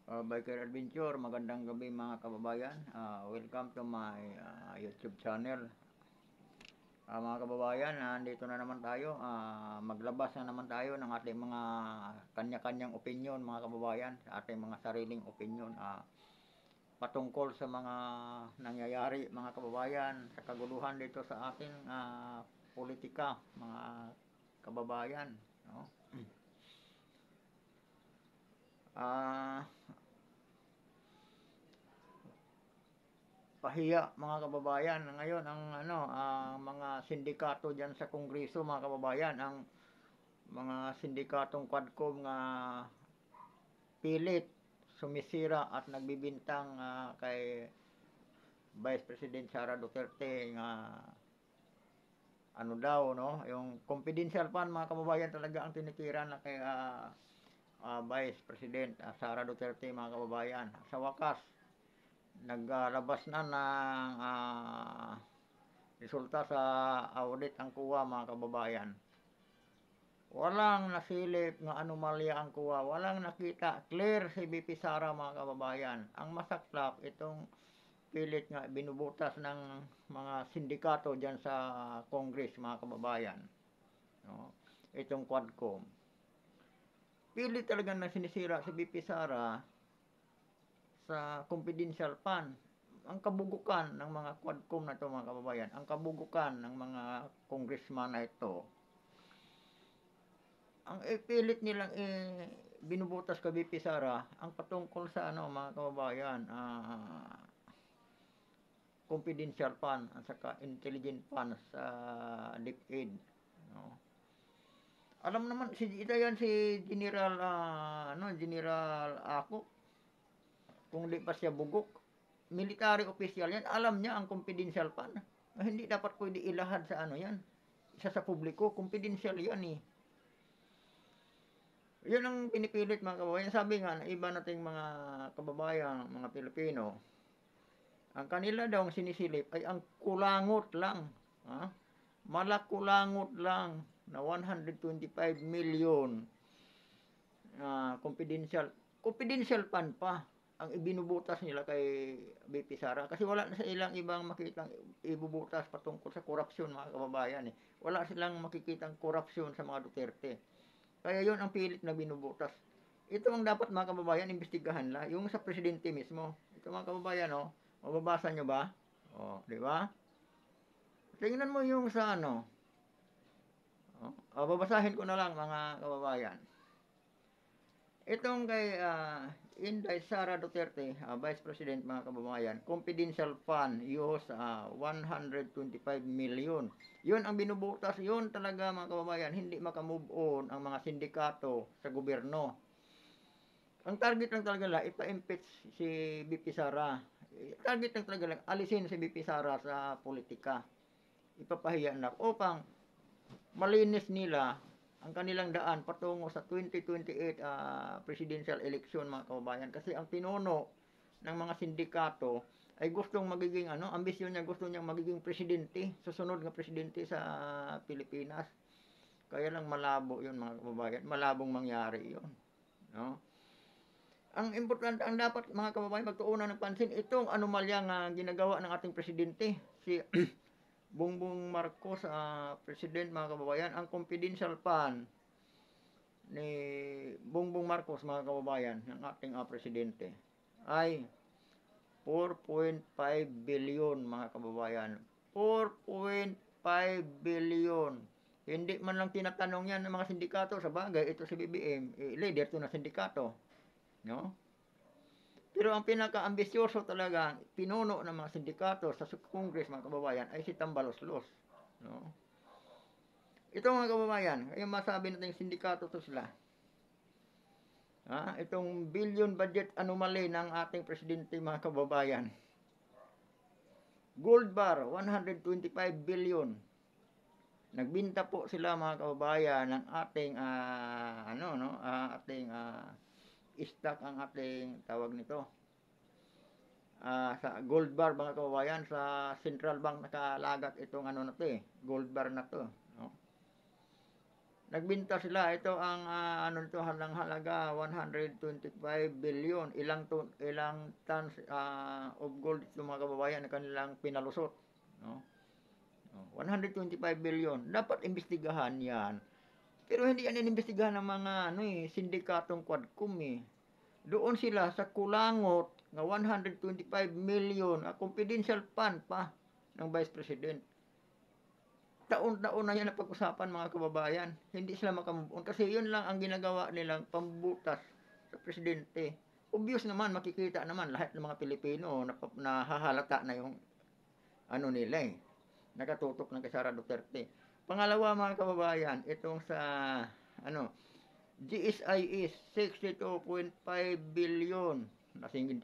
Biker Adventure, magandang gabi mga kababayan. Welcome to my YouTube channel. Mga kababayan, nandito na naman tayo. Maglabas na naman tayo ng ating mga kanya-kanyang opinion mga kababayan, sa ating mga sariling opinion patungkol sa mga nangyayari mga kababayan, sa kaguluhan dito sa ating politika mga kababayan. No? Ah... Pahiya mga kababayan ngayon ang mga sindikato diyan sa Kongreso mga kababayan, ang mga sindikatong Quadcom nga pilit sumisira at nagbibintang kay Vice President Sara Duterte nga ano daw no, yung confidential fund mga kababayan talaga ang tinitira na kay Vice President Sara Duterte mga kababayan. Sa wakas naglabas na ng resulta sa audit ang kuha mga kababayan. Walang nasilip ng anomalya ang kuha, walang nakita, clear si BP Sara mga kababayan. Ang masaklap itong pilit nga binubutas ng mga sindikato diyan sa Congress mga kababayan. No? Itong Quadcom. Pilit talaga na sinisira si BP Sara sa confidential fund. Ang kabugukan ng mga Quadcom na ito mga kababayan, ang kabugukan ng mga congressman na ito, ang ipilit nilang binubutas kay BP Sara ang patungkol sa mga kababayan, confidential fund at saka intelligent fund sa DepEd. No? Alam naman si General General Ako, kung di pa siya bugok, military official yan, alam niya ang confidential fund. Hindi dapat pwede ilahad sa yan, isa sa publiko, confidential yan eh. Yun ang pinipilit mga kababayan. Sabi nga, iba nating mga kababayan, mga Pilipino, ang kanila daw ang sinisilip ay ang kulangot lang. Malakulangot lang na 125 million confidential fund pa ang ibinubutas nila kay BP Sara, kasi wala na sa ilang ibang makitang ibubutas patungkol sa korupsyon mga kababayan eh. Wala silang makikitang korupsyon sa mga Duterte. Kaya yon ang pilit na binubutas. Ito ang dapat mga kababayan imbestigahan la, yung sa presidente mismo. Ito mga kababayan mababasa nyo ba? Di ba? Tingnan mo yung sa babasahin ko na lang mga kababayan. Itong kay Inday Sara Duterte, Vice President mga kababayan, confidential fund use 125 million. Yun ang binubutas, yun talaga mga kababayan, hindi makamove on ang mga sindikato sa gobyerno. Ang target lang talaga lang, ipa-impeach si BP Sara. Target lang talaga lang, alisin si BP Sara sa politika. Ipapahiya na upang malinis nila ang kanilang daan patungo sa 2028 presidential election mga kababayan, kasi ang pinuno ng mga sindikato ay gustong magiging ambisyon niya, gusto niyang magiging presidente, susunod nga presidente sa Pilipinas. Kaya lang malabo 'yun mga kababayan, malabong mangyari 'yun, no? Ang importante, ang dapat mga kababayan magtuunan ng pansin itong anomalya nga ginagawa ng ating presidente si Bongbong Marcos, President mga kababayan. Ang confidential fund ni Bongbong Marcos mga kababayan, ng ating presidente, ay 4.5 billion mga kababayan. 4.5 billion. Hindi man lang tinatanong yan ng mga sindikato. Sa bagay, ito si BBM, leader to na sindikato. No? Pero ang pinaka-ambisyoso talaga, pinuno ng mga sindikato sa Congress mga kababayan ay si Tambaloslos. No? Ito mga kababayan, yung masabi natin sindikato to sila. Itong billion budget anomaly ng ating presidente mga kababayan. Gold bar, 125 billion. Nagbinta po sila mga kababayan ng ating stock, ang ating tawag nito. Sa gold bar mga kababayan, sa Central Bank nakalagat itong na to gold bar na to, no? Nagbenta sila, ito ang ano nito halang halaga 125 billion. Ilang tons of gold ito mga kababayan na kanilang pinalusot, no? Oh, 125 billion. Dapat imbestigahan 'yan. Pero hindi yan inimbestigahan ng mga ano sindikatong Quadcom eh. Doon sila sa kulangot nga 125 million, confidential fund pa ng Vice President. Taon-taon na yan napag-usapan mga kababayan. Hindi sila makamove kasi yun lang ang ginagawa nilang pambutas sa presidente. Obvious naman, makikita naman lahat ng mga Pilipino nahahalata na yung ano nila eh. Nakatutok ng kay Sara Duterte. Pangalawa mga kababayan, itong sa ano, GSIS 62.5 billion.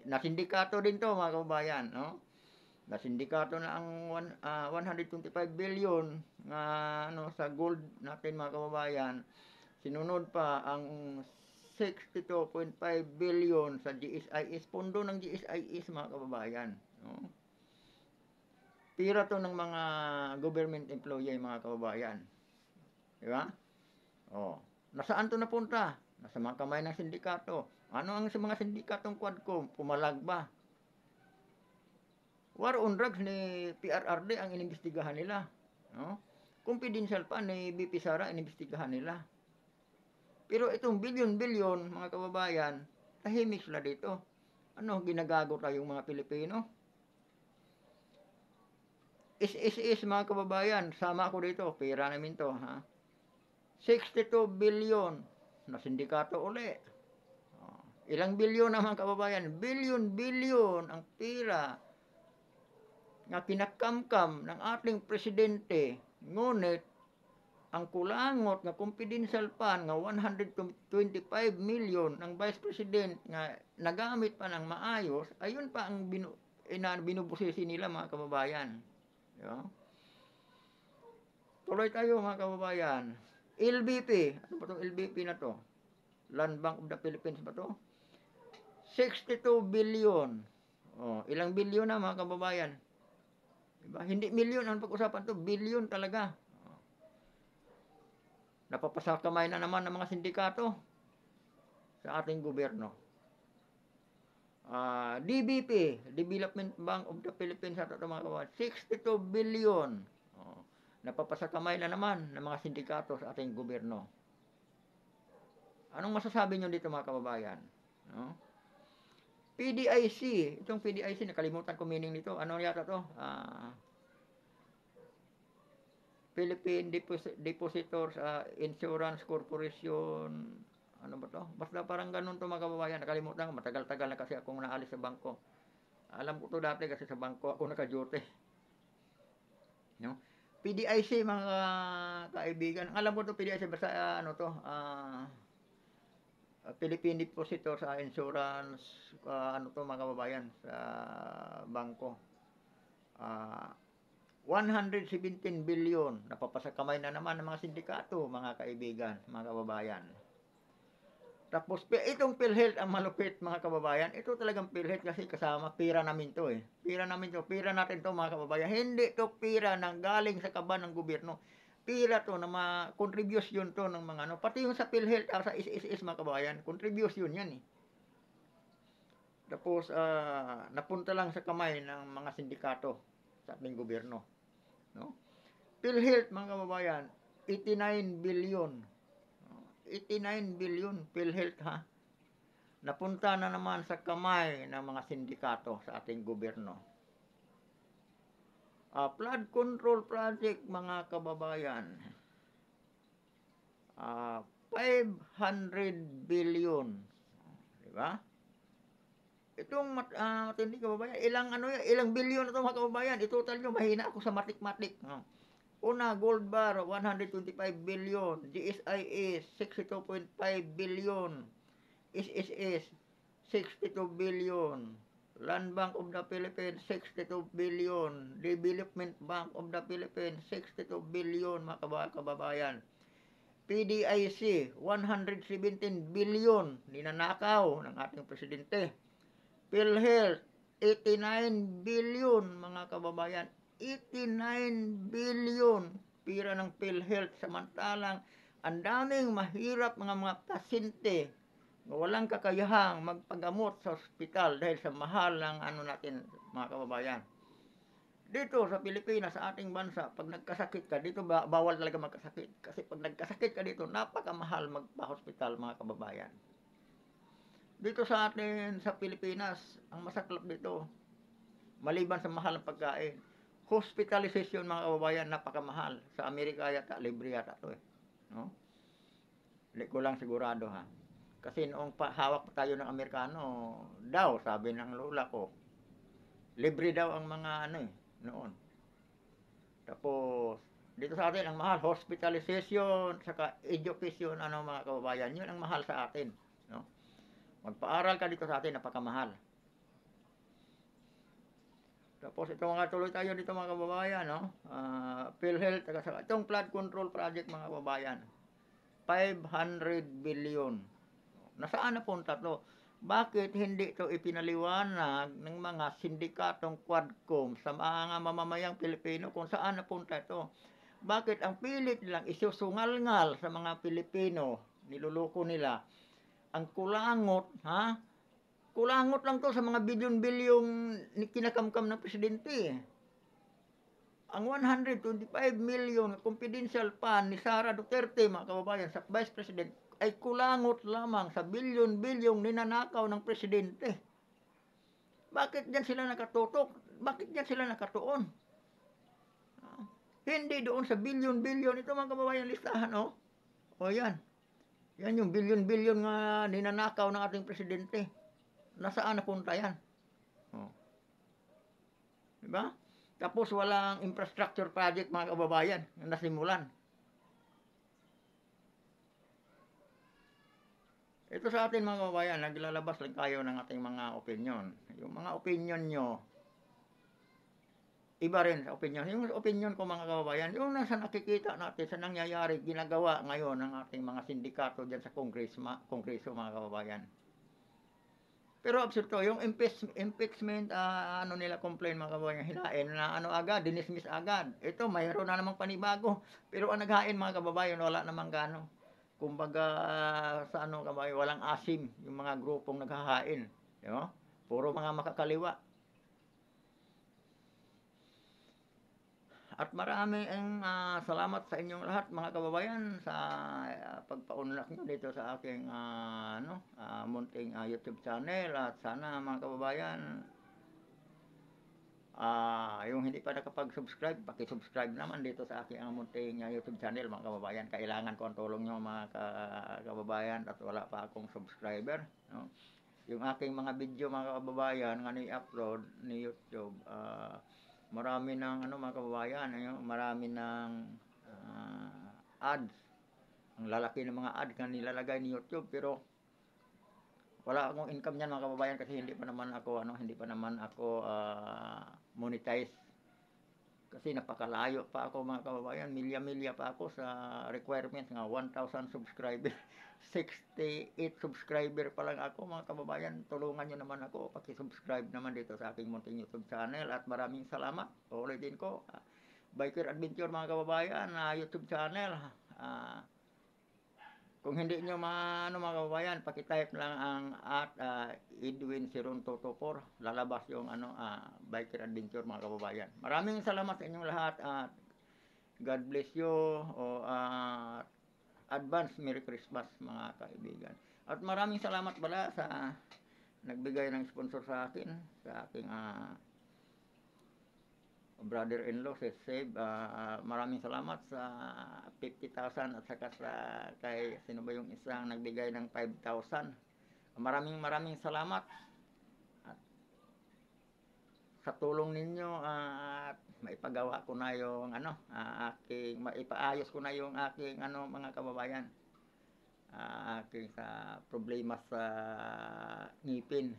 Nasindikato din to mga kababayan, no? Nasindikato na ang 125 billion nga ano sa gold natin mga kababayan. Sinunod pa ang 62.5 billion sa GSIS, pondo ng GSIS mga kababayan, no? Pira to ng mga government employee mga kababayan. Di ba? Oh, nasaan to napunta? Nasa mga kamay ng sindikato. Ano ang sa mga sindikatong Quadcom? Pumalag ba? War on drugs ni PRRD ang inimbestigahan nila, no? Confidential pa ni BP Sara inimbestigahan nila. Pero itong bilyon-bilyon mga kababayan, tahimik sila dito. Ano ginagago tayong mga Pilipino? Is mga kababayan, sama ako dito, pera namin to, ha? 62 billion na sindikato uli. Ilang bilyon na mga kababayan? Bilyon ang pera nga kinakamkam ng ating presidente. Ngunit ang kulangot nga confidential fund nga 125 million ng Vice President nga nagamit pa ng maayos, ayun pa ang binubusisi nila mga kababayan. Di ba? Tuloy tayo mga kababayan. LBP, ano ba itong LBP na to? Land Bank of the Philippines ba to? 62 billion. Oh, ilang bilyon na mga kababayan? Diba? Hindi milyon ang pag-usapan to, bilyon talaga. Oh. Napapasakamay na naman ng mga sindikato sa ating gobyerno. DBP, Development Bank of the Philippines, sa ito mga kababayan, 62 billion. Oh. Napapasakamay na naman ng mga sindikato sa ating gobyerno. Anong masasabi nyo dito mga kababayan? No? PDIC, itong PDIC, nakalimutan ko meaning nito. Ano yata to? Philippine Depositors Insurance Corporation. Ano ba to? Basta parang ganun to mga kababayan. Nakalimutan ko. Matagal-tagal na kasi akong naalis sa bangko. Alam ko to dati kasi sa bangko ako naka-duty. No? PDIC mga kaibigan. Alam ko to PDIC basta ano to? Philippine Depositors Insurance, ano to mga kababayan, sa bangko. 117 billion, napapasakamay na naman ng mga sindikato, mga kaibigan, mga kababayan. Tapos, itong PhilHealth ang malupit, mga kababayan. Ito talagang PhilHealth kasi kasama, pira namin to eh. Pira namin to, pira natin to mga kababayan. Hindi to pira nang galing sa kaban ng gobyerno. Pira to na contribution to ng mga ano. Pati yung sa PhilHealth, sa SSS mga kababayan, contribution yan eh. Tapos, napunta lang sa kamay ng mga sindikato sa ating gobyerno. No? PhilHealth mga kababayan, 89 billion. 89 billion PhilHealth ha. Napunta na naman sa kamay ng mga sindikato sa ating gobyerno. Flood control project mga kababayan. 500 billion. Di ba? Itong matindi kababayan, ilang bilyon na ito mga kababayan. Itotal nyo, mahina ako sa matik-matik. Una, gold bar, 125 billion. GSIS, 62.5 billion. SSS, 62 billion. Land Bank of the Philippines, 62 billion. Development Bank of the Philippines, 62 billion mga kababayan. PDIC, 117 billion. Ninanakaw ng ating presidente. PhilHealth, 89 billion mga kababayan. 89 billion pira ng PhilHealth, samantalang ang daming mahirap mga pasyente na walang kakayahang magpagamot sa ospital dahil sa mahal ng ano natin mga kababayan. Dito sa Pilipinas, sa ating bansa, pag nagkasakit ka, dito bawal talaga magkasakit. Kasi pag nagkasakit ka dito, napakamahal magpa-hospital mga kababayan. Dito sa atin sa Pilipinas, ang masaklap dito, maliban sa mahal ng pagkain, hospitalization mga kababayan, napakamahal. Sa Amerika yata, libre yata to eh. No? Hindi ko lang sigurado ha. Kasi noong hawak pa tayo ng Amerikano, daw, sabi ng lola ko, libre daw ang mga ano eh, noon. Tapos, dito sa atin, ang mahal, hospitalization, saka education, ano mga kababayan, yun ang mahal sa atin. No? Magpaaral ka dito sa atin, napakamahal. Tapos ito mga tuloy tayo dito mga kababayan, no? PhilHealth, saka itong flood control project mga kababayan, 500 billion. Nasaan napunta to? Bakit hindi ito ipinaliwanag ng mga sindikatong Quadcom sa mga mamamayang Pilipino kung saan napunta ito? Bakit ang pilit nilang isusungal-ngal sa mga Pilipino, niluloko nila, ang kulangot, ha? Kulangot lang to sa mga bilyon-bilyong kinakamkam ng presidente. Ang 125 million confidential fund ni Sara Duterte, mga kababayan, sa Vice President, ay kulangot lamang sa bilyon-bilyong ninanakaw ng presidente. Bakit diyan sila nakatutok? Bakit diyan sila nakatuon? Hindi doon sa bilyon-bilyon. Ito mga kababayan, listahan, oh. O yan. Yan yung bilyon-bilyon nga ninanakaw ng ating presidente. Nasaan napunta yan? Oh. Diba? Tapos walang infrastructure project mga kababayan na nasimulan. Ito sa atin mga kababayan, naglalabas lang tayo ng ating mga opinion. Yung mga opinion nyo, iba rin sa opinion. Yung opinion ko mga kababayan, yung nasa nakikita natin sa nangyayari, ginagawa ngayon ng ating mga sindikato dyan sa kongreso mga kababayan. Pero absurdo, yung impeachment, ano nila complain mga kababayan, hinain na ano agad, dinismiss agad. Ito, mayroon na namang panibago. Pero ang naghain mga kababayan, wala namang gano. Kumbaga, sa ano kababayan, walang asim yung mga grupong naghahain. Diba? Puro mga makakaliwa. At marami ang salamat sa inyong lahat mga kababayan sa pagpaunlak nyo dito sa aking munting YouTube channel. At sana mga kababayan, yung hindi pa nakapag-subscribe, paki-subscribe naman dito sa aking munting YouTube channel mga kababayan. Kailangan ko ang tulong nyo mga kababayan at wala pa akong subscriber. No? Yung aking mga video mga kababayan nga ni-upload ni YouTube, marami ng mga kababayan, marami ng ads. Ang lalaki ng mga ads na nilalagay ni YouTube, pero wala akong income niyan mga kababayan kasi hindi pa naman ako monetize. Kasi napakalayo pa ako mga kababayan, milya-milya pa ako sa requirements nga 1,000 subscriber. 68 subscriber pa lang ako mga kababayan. Tulungan nyo naman ako, paki-subscribe naman dito sa aking munting YouTube channel. At maraming salamat. Ulitin ko, Biker Adventure mga kababayan, YouTube channel. Kung hindi nyo mga kababayan, paki-type lang ang Edwin Siron 224. Lalabas yung Biker Adventure mga kababayan. Maraming salamat sa inyong lahat at God bless you. Advance Merry Christmas mga kaibigan. At maraming salamat pala sa nagbigay ng sponsor sa akin, sa aking brother-in-law si Save. Maraming salamat sa 50,000 at saka kay sino ba yung isang nagbigay ng 5,000. Maraming salamat at sa tulong ninyo at maipagawa ko na yung maipaayos ko na yung aking mga kababayan, aking sa problema sa ngipin.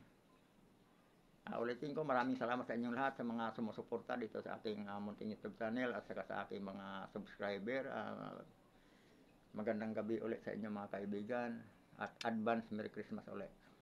Ulitin ko, maraming salamat sa inyong lahat sa mga sumusuporta dito sa aking munting YouTube channel at saka sa aking mga subscriber. Magandang gabi ulit sa inyo mga kaibigan at advance Merry Christmas ulit.